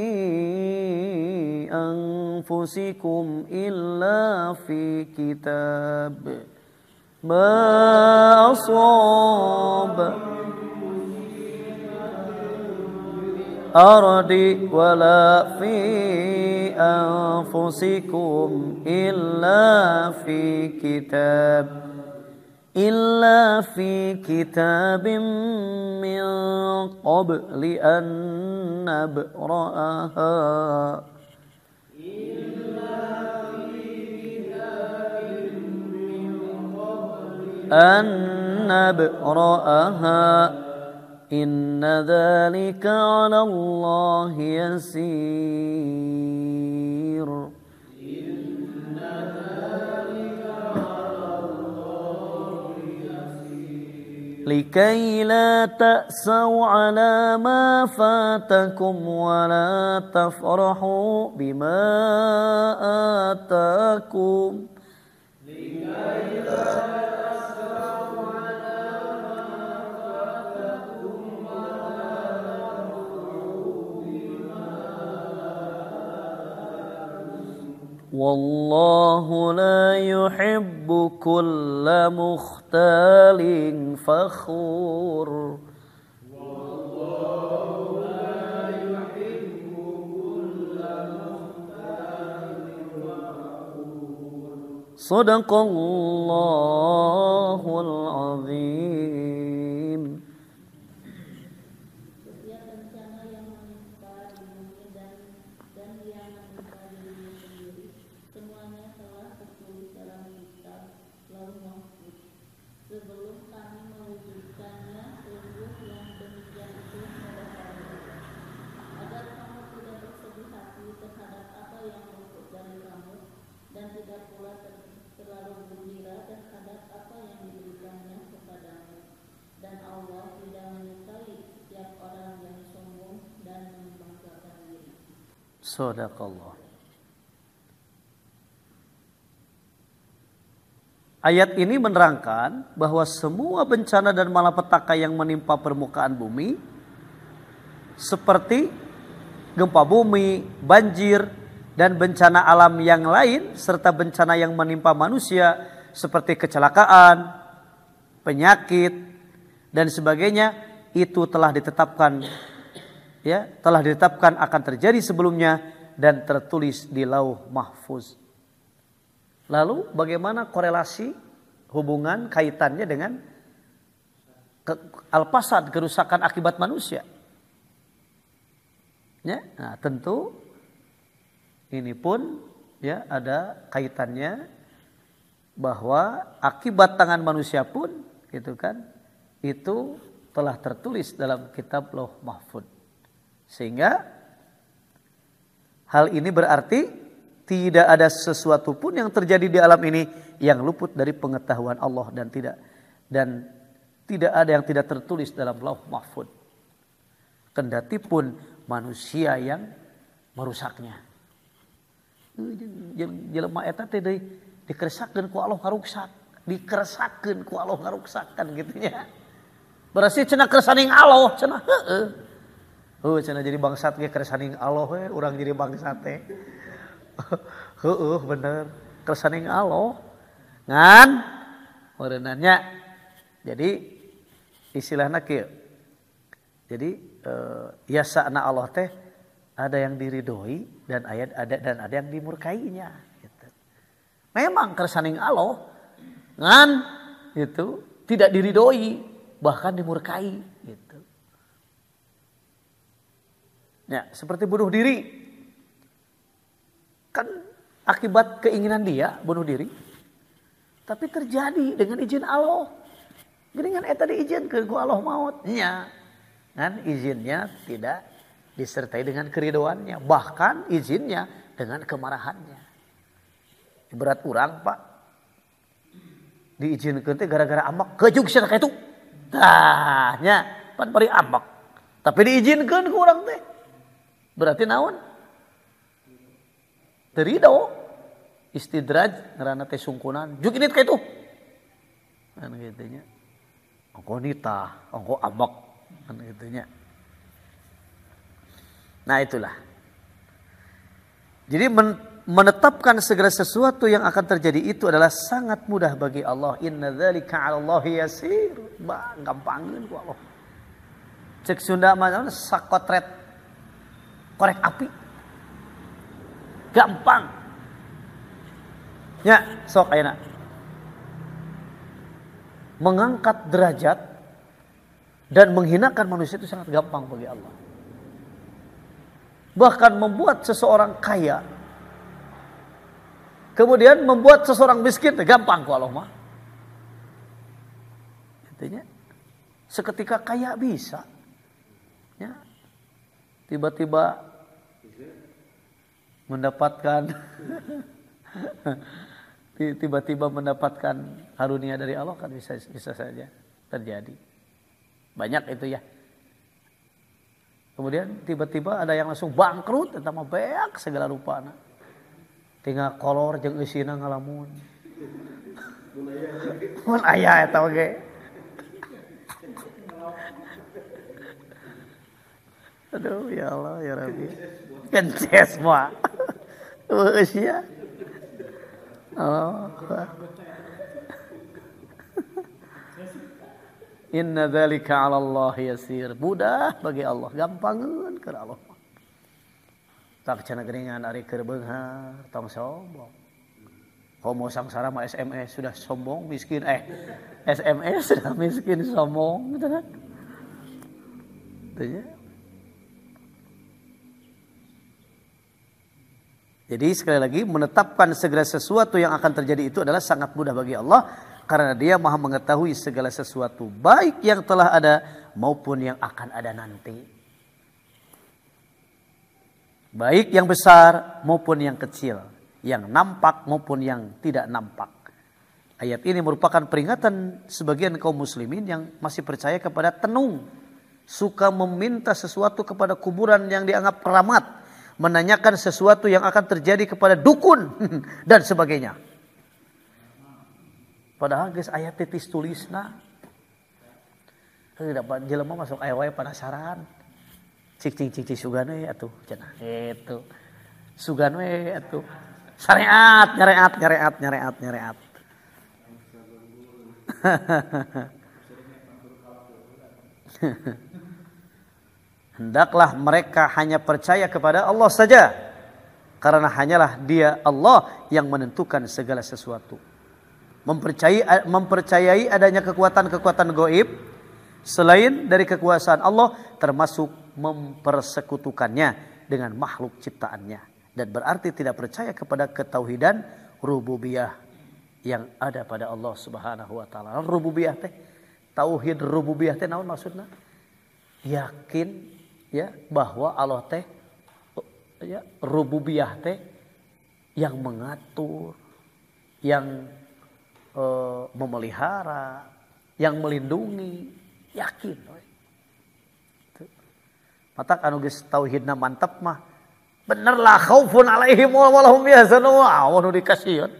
anfusikum illa fi kitab. Ma asaba ardi wala fi anfusikum illa fi kitabim min qabli an nabra'aha. Inna dzalika 'ala Allah yasir. Likai la ta'sau 'ala ma fatakum wa la tafrahu bima atakum. Wallahu la yuhibbu kulla mukhtalin fakhur. Sadaqallahul azim.
Setiap bencana yang menimpa dirimu dan yang menimpa dirimu sendiri, semuanya telah tertulis dalam kitab Lauh Mahfuz. Sebelum kami mewujudkannya, sungguh yang demikian itu pada kami, agar kamu tidak bersedih hati terhadap apa yang luput dari kamu, dan tidak pula terlalu gembira terhadap apa yang diberikannya kepadamu. Dan Allah tidak menyukai setiap orang yang sombong dan membanggakan diri.
Shadaqallah. Ayat ini menerangkan bahwa semua bencana dan malapetaka yang menimpa permukaan bumi, seperti gempa bumi, banjir, dan bencana alam yang lain, serta bencana yang menimpa manusia seperti kecelakaan, penyakit, dan sebagainya, itu telah ditetapkan akan terjadi sebelumnya dan tertulis di Lauh Mahfuz. Lalu bagaimana korelasi hubungan kaitannya dengan al-fasad, kerusakan akibat manusia? Nah, tentu ini pun ya ada kaitannya bahwa akibat tangan manusia pun gitu kan itu telah tertulis dalam kitab Lauh Mahfuz. Sehingga hal ini berarti tidak ada sesuatu pun yang terjadi di alam ini yang luput dari pengetahuan Allah dan tidak ada yang tidak tertulis dalam Lauh Mahfuz. Kendati pun manusia yang merusaknya. Jelema eta teh deui dikeresakeun ku Allah ngaruksak, dikeresakeun ku Allah ngaruksakan gitu nya. Berarti cenah keresaning Allah cenah heueuh. Cenah jadi bangsat ge keresaning Allah we urang jadi bangsat teh. Heueuh bener keresaning Allah. Ngan meureunanya. Jadi istilahna kieu. Jadi yasa'na Allah teh ada yang diridhoi dan ada yang dimurkainya gitu. Memang keresaning Allah ngan itu tidak diridhoi bahkan dimurkai gitu. Ya, seperti bunuh diri. Kan akibat keinginan dia bunuh diri. Tapi terjadi dengan izin Allah. Geuningan eta diizinkeun ku Allah maut nya. Kan izinnya tidak disertai dengan keridoannya, bahkan izinnya dengan kemarahannya. Berat urang Pak, diizinkeun teh gara-gara ambak kejug cenah kitu. Tah nya pan bari ambak. Tapi diizinkeun ku urang teh. Berarti naon? Teu ridho. Istidraj ngaranna teh sungkunan. Juk ini kitu. Kan kitu nya. Engko nitah, engko ambak kan kitu nya. Nah itulah. Jadi menetapkan segala sesuatu yang akan terjadi itu adalah sangat mudah bagi Allah. Inna dzalika 'ala Allahi yasir. Gampangkeun ku Allah. Cek Sunda mah sakotret korek api. Gampang. Ya, sok ayeuna. Mengangkat derajat dan menghinakan manusia itu sangat gampang bagi Allah. Bahkan membuat seseorang kaya, kemudian membuat seseorang miskin, gampang ku Allah mah. Intinya, seketika kaya bisa, ya, tiba-tiba mendapatkan, karunia dari Allah kan bisa saja terjadi. Banyak itu ya. Kemudian tiba-tiba ada yang langsung bangkrut, eta mah beak segala rupana. Tinggal kolor jeung eusina ngalamun. Mun aya eta oge. Aduh ya Allah ya Rabbi. Kences mah. Eus ya. Oh. Inna dzalika 'ala Allah yasir. Mudah bagi Allah, gampangeun keur Allah. Tak cenah geuningan ari keur beunghar, tong sombong. Homo sangsara mah SMS sudah sombong, miskin SMS sudah miskin sombong gitu kan. Tanya. Jadi sekali lagi menetapkan segala sesuatu yang akan terjadi itu adalah sangat mudah bagi Allah. Karena dia maha mengetahui segala sesuatu. Baik yang telah ada maupun yang akan ada nanti. Baik yang besar maupun yang kecil. Yang nampak maupun yang tidak nampak. Ayat ini merupakan peringatan sebagian kaum muslimin yang masih percaya kepada tenung. Suka meminta sesuatu kepada kuburan yang dianggap keramat. Menanyakan sesuatu yang akan terjadi kepada dukun. Dan sebagainya. Padahal geus aya titis tulisna. Dapat jelema masuk aya wae penasaran. Cing sugan we atuh cenah. Gitu. Sugan we atuh. Syariat, nyareat. Hendaklah mereka hanya percaya kepada Allah saja. Karena hanyalah Dia Allah yang menentukan segala sesuatu. Mempercayai adanya kekuatan-kekuatan gaib selain dari kekuasaan Allah, termasuk mempersekutukannya dengan makhluk ciptaannya. dan berarti tidak percaya kepada ketauhidan rububiyah yang ada pada Allah Subhanahu wa taala. Rububiyah teh, tauhid rububiyah teh naon maksudna? Yakin ya bahwa Allah teh ya rububiyah teh yang mengatur, yang memelihara, yang melindungi, yakin. Matak anu geus tauhidna mantep mah bener la khaufun alaihim wa lahum yahzanun. Anu dikasieun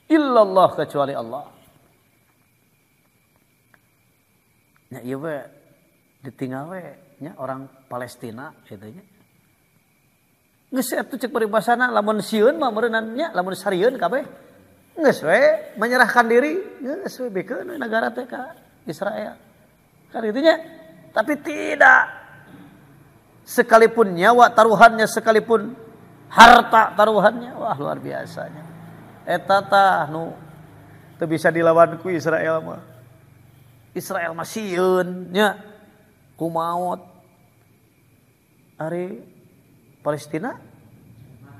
illallah kecuali Allah. Nya ieu we ditinggal we nya orang Palestina kitu nya. Geus atuh ceuk paribasana lamun sieun mah meureunna nya lamun sarieun kabeh geus we menyerahkan diri, geus we bikeun negara teh ka Israel. Kan kitu nya. Tapi tidak, sekalipun nyawa taruhannya, sekalipun harta taruhannya, wah luar biasanya. Eta tah nu teu bisa dilawan ku Israel mah. Israel mah sieun nya ku maot. Ari Palestina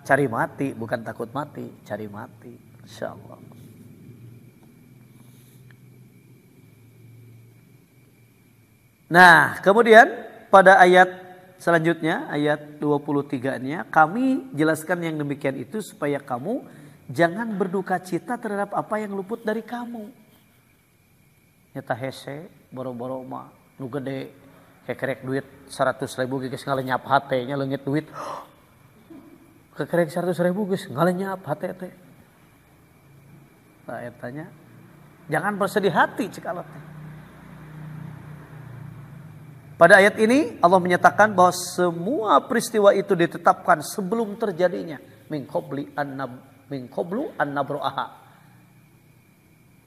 cari mati, bukan takut mati, cari mati, insyaallah. Nah, kemudian pada ayat selanjutnya, ayat 23-nya, kami jelaskan yang demikian itu supaya kamu jangan berduka cita terhadap apa yang luput dari kamu. Nyata hese, boro-boro mah, nu gede, kekerek duit 100.000 geus ngalenyap hate nya leungit duit. Kekerek 100.000 geus ngalenyap hate teh. Nah, etanya jangan bersedih hati cek Allah teh. Pada ayat ini Allah menyatakan bahwa semua peristiwa itu ditetapkan sebelum terjadinya min qablu an nabru'aha,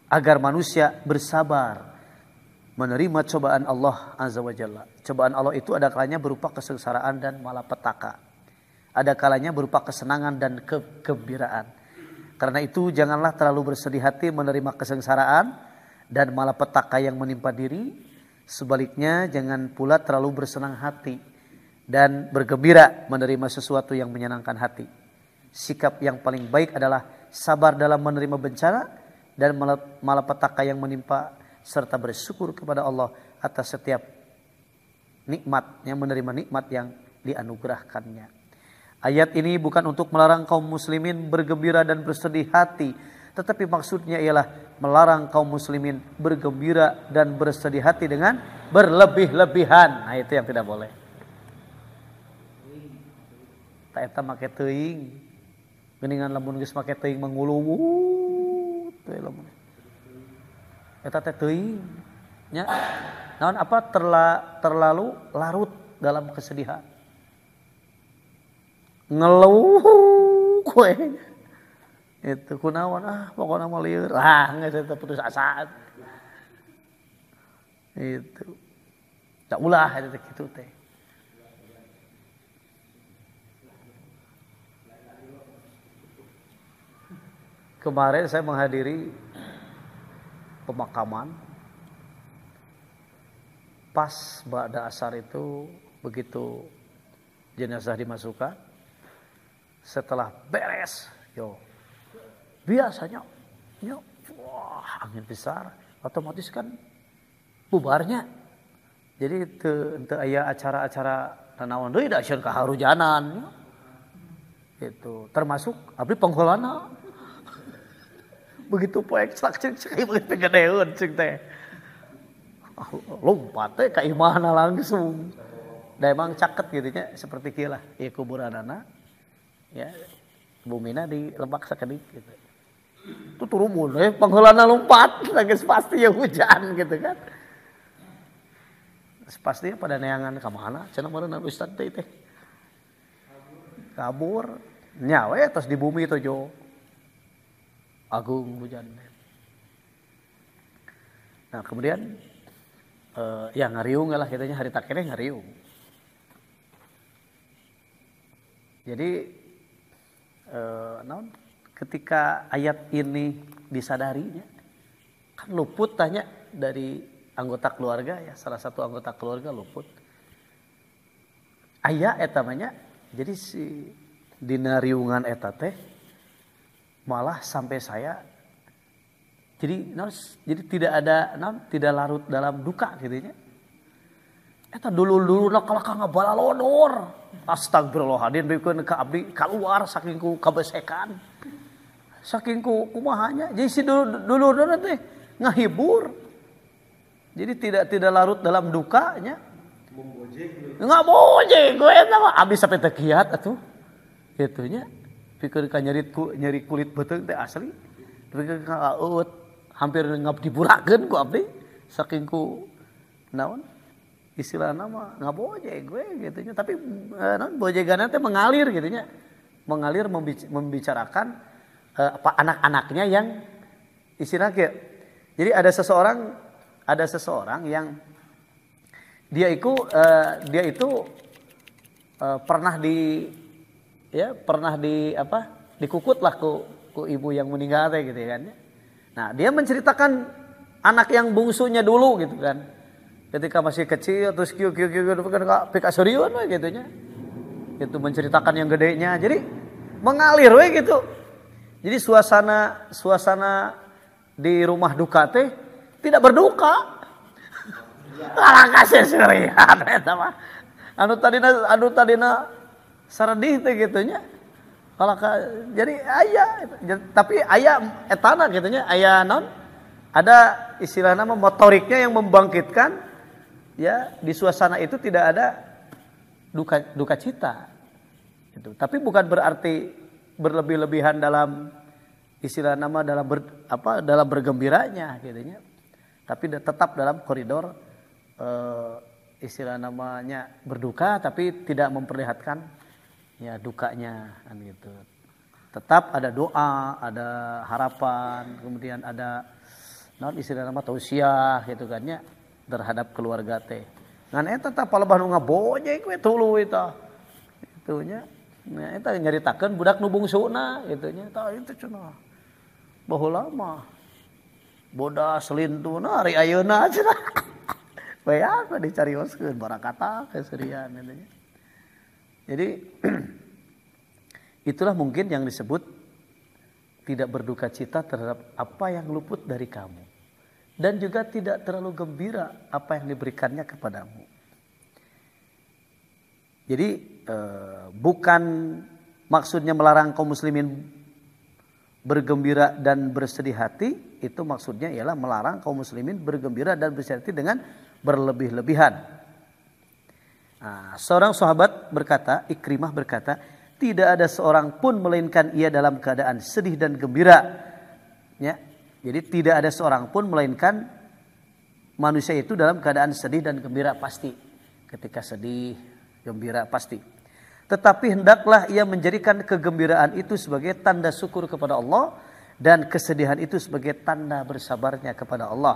agar manusia bersabar menerima cobaan Allah Azza wa Jalla. Cobaan Allah itu ada kalanya berupa kesengsaraan dan malapetaka, ada kalanya berupa kesenangan dan kegembiraan. Karena itu janganlah terlalu bersedih hati menerima kesengsaraan dan malapetaka yang menimpa diri. Sebaliknya jangan pula terlalu bersenang hati dan bergembira menerima sesuatu yang menyenangkan hati. Sikap yang paling baik adalah sabar dalam menerima bencana dan malapetaka yang menimpa, serta bersyukur kepada Allah atas setiap nikmat, yang menerima nikmat yang dianugerahkannya. Ayat ini bukan untuk melarang kaum muslimin bergembira dan bersedih hati, tetapi maksudnya ialah melarang kaum muslimin bergembira dan bersedih hati dengan berlebih-lebihan. Nah, itu yang tidak boleh. Tak eta make teuing. Geuningan lamun geus make teuing manguluwut teh lamun. Eta teh teuing nya. Naon apa terlalu larut dalam kesedihan. Ngeluh kowe. Itu kunaon pokoknya mau liur geus eta putus asa. Itu tak ulah eta kitu teh. Kemarin saya menghadiri pemakaman, pas ba'da asar itu begitu jenazah dimasukkan, setelah beres biasanya wah angin besar, otomatis kan bubarnya. Jadi teu aya acara-acara nanaon deui da sieun kaharujanan. Itu termasuk abdi pengholana. Begitu poek sak cek begitu gedeun cek teh. Lompat teh ka imahna langsung. Da emang caket gitu nya seperti kieu lah ieu kuburanana. Ya bumina di lebak sakedik gitu. Itu turumun pangheulana lompat geus pasti ya hujan gitu kan. Pasti pada neangan ka mana cenah meureunna ustaz teh kabur nya we tos di bumi teh jo agung hujan. Nah kemudian ya ngariung lah kitanya hari tak keneh ngariung. Jadi ketika ayat ini disadarinya kan luput tanya dari anggota keluarga ya, salah satu anggota keluarga luput. Aya eta mah nya jadi si dina riungan eta teh malah sampai saya jadi tidak ada tidak larut dalam duka gitu nya. Eta dulu kalau ngabalalodor. Astagfirullahaladzim bikeun ka abdi keluar saking ku kabesekan. Saking ku kumahanya. Jadi si dulu teh ngahibur. Jadi tidak larut dalam dukanya. Enggak bojeng gue eta mah abdi sampai teh kiat atuh. Kitu nya. Pikeun ka nyeri kulit beuteung teh asli. Pikeun ka hampir diburakeun ku abdi saking ku naon istilahna mah ngabojeng gue gitu nya tapi bojeganna teh mengalir gitu nya mengalir membicarakan anak-anaknya yang istilahnya jadi ada seseorang yang dia itu pernah dikukut lah ku ibu yang meninggal teh gitu kan. Nah, dia menceritakan anak yang bungsunya dulu gitu kan. Ketika masih kecil terus kieu kan pika serius we gitu nya. Itu menceritakan yang gedenya. Jadi mengalir we gitu. Jadi suasana di rumah duka teh tidak berduka. Alah kasih serian eta mah. Anu tadina saredih teh gitu nya. Jadi tapi aya etana gitu nya, aya naon? Ada istilah nama motoriknya yang membangkitkan ya di suasana itu tidak ada duka cita. Gitu. Tapi bukan berarti berlebih-lebihan dalam istilah nama dalam bergembiranya gitu nya. Tapi tetap dalam koridor istilah namanya berduka tapi tidak memperlihatkan ya dukanya kan gitu. Tetap ada doa, ada harapan, kemudian ada naon istilah nama tausiah gitu kan nya terhadap keluarga teh. Ngan eta teh palebah nu ngabojeng we tuluy eta. Kitu nya. Nah eta nyaritakeun budak nu bungsuna gitu nya. Tah itu cenah. Baheula mah bodas lintuna ari ayeuna cenah. Bae apa dicarioskeun barakata keserian gitu nya. Jadi itulah mungkin yang disebut tidak berduka cita terhadap apa yang luput dari kamu. Dan juga tidak terlalu gembira apa yang diberikannya kepadamu. Jadi bukan maksudnya melarang kaum muslimin bergembira dan bersedih hati. Itu maksudnya ialah melarang kaum muslimin bergembira dan bersedih hati dengan berlebih-lebihan. Nah, seorang sahabat berkata, Ikrimah berkata, tidak ada seorang pun melainkan ia dalam keadaan sedih dan gembira. Ya, jadi tidak ada seorang pun melainkan manusia itu dalam keadaan sedih dan gembira pasti. Ketika sedih, gembira pasti. Tetapi hendaklah ia menjadikan kegembiraan itu sebagai tanda syukur kepada Allah dan kesedihan itu sebagai tanda bersabarnya kepada Allah.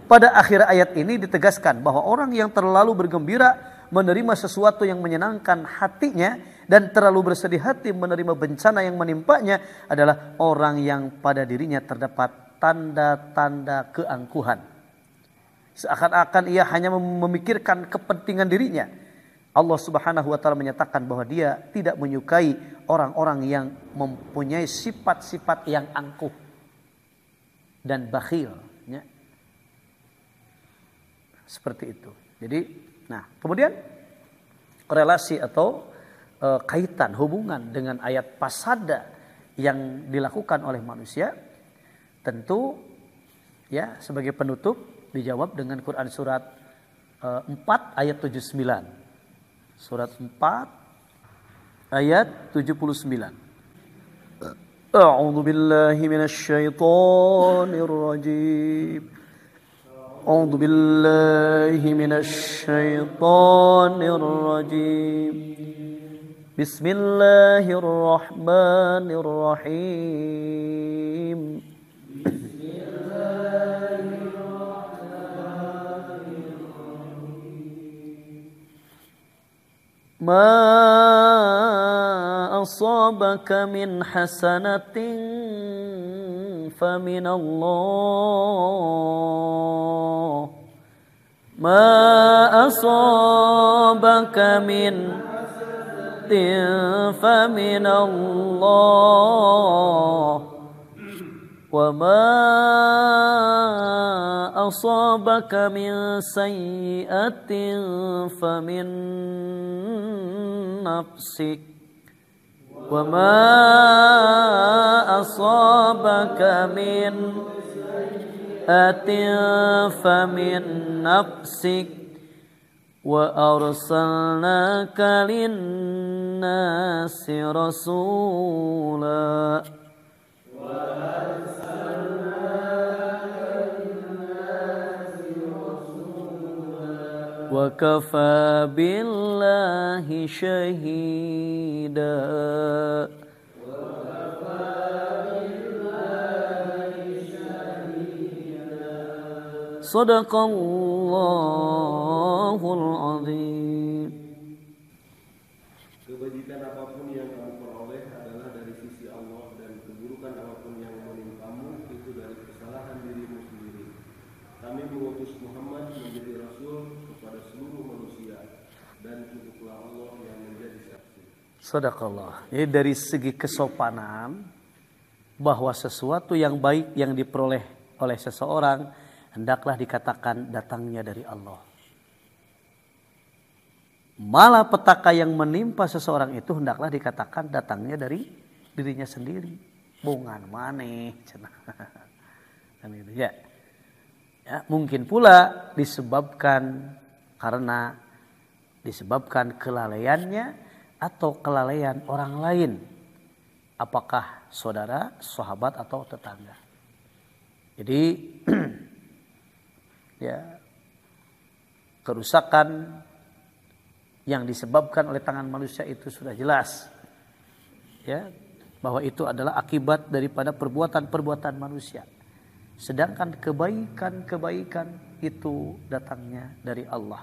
Pada akhir ayat ini ditegaskan bahwa orang yang terlalu bergembira menerima sesuatu yang menyenangkan hatinya dan terlalu bersedih hati menerima bencana yang menimpanya adalah orang yang pada dirinya terdapat tanda-tanda keangkuhan. Seakan-akan ia hanya memikirkan kepentingan dirinya. Allah Subhanahu wa taala menyatakan bahwa dia tidak menyukai orang-orang yang mempunyai sifat-sifat yang angkuh dan bakhil, ya. Seperti itu. Jadi nah, kemudian relasi atau kaitan hubungan dengan ayat pasada yang dilakukan oleh manusia tentu ya sebagai penutup dijawab dengan Quran surat 4 ayat 79. Surat 4 ayat 79. A'udzu billahi minasy syaithanir rajim. أعوذ بالله من الشيطان الرجيم بسم الله الرحمن الرحيم ما أصابك من حسنة فمن الله ما أصابك من فمن الله وما أصابك من سيئة فمن نفسك وما أصابك من سيئة فمن نفسك وأرسلناك للناس رسولا وكفى بالله شهيدا صدق الله العظيم.
Kebajikan apapun yang kamu peroleh adalah dari sisi Allah, dan keburukan apapun yang menimpamu itu dari kesalahan dirimu sendiri. Kami mengutus Muhammad menjadi Rasul kepada seluruh manusia, dan cukuplah Allah yang menjadi saksi.
Sadaqallah. Jadi dari segi kesopanan, bahwa sesuatu yang baik yang diperoleh oleh seseorang hendaklah dikatakan datangnya dari Allah. Malapetaka yang menimpa seseorang itu hendaklah dikatakan datangnya dari dirinya sendiri. Bungan maneh. Kan gitu ya. Ya, mungkin pula disebabkan kelalaiannya atau kelalaian orang lain. Apakah saudara, sahabat atau tetangga. Jadi ya, kerusakan yang disebabkan oleh tangan manusia itu sudah jelas, ya, bahwa itu adalah akibat daripada perbuatan-perbuatan manusia. Sedangkan kebaikan-kebaikan itu datangnya dari Allah.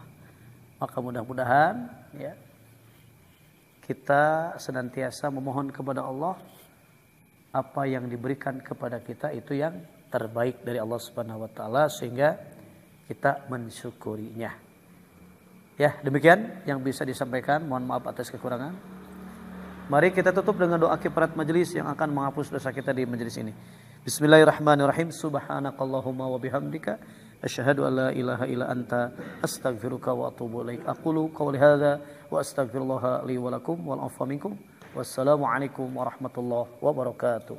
Maka mudah-mudahan ya, kita senantiasa memohon kepada Allah apa yang diberikan kepada kita itu yang terbaik dari Allah Subhanahu wa taala, sehingga kita mensyukurinya. Ya, demikian yang bisa disampaikan. Mohon maaf atas kekurangan. Mari kita tutup dengan doa kifarat majelis yang akan menghapus dosa kita di majelis ini. Bismillahirrahmanirrahim. Subhanakallahumma wa bihamdika asyhadu an la ilaha illa anta astaghfiruka wa atubu ilaik. Aqulu qawli hadza wa astaghfirullah li wa lakum wal afwa minkum. Wassalamu alaikum warahmatullahi wabarakatuh.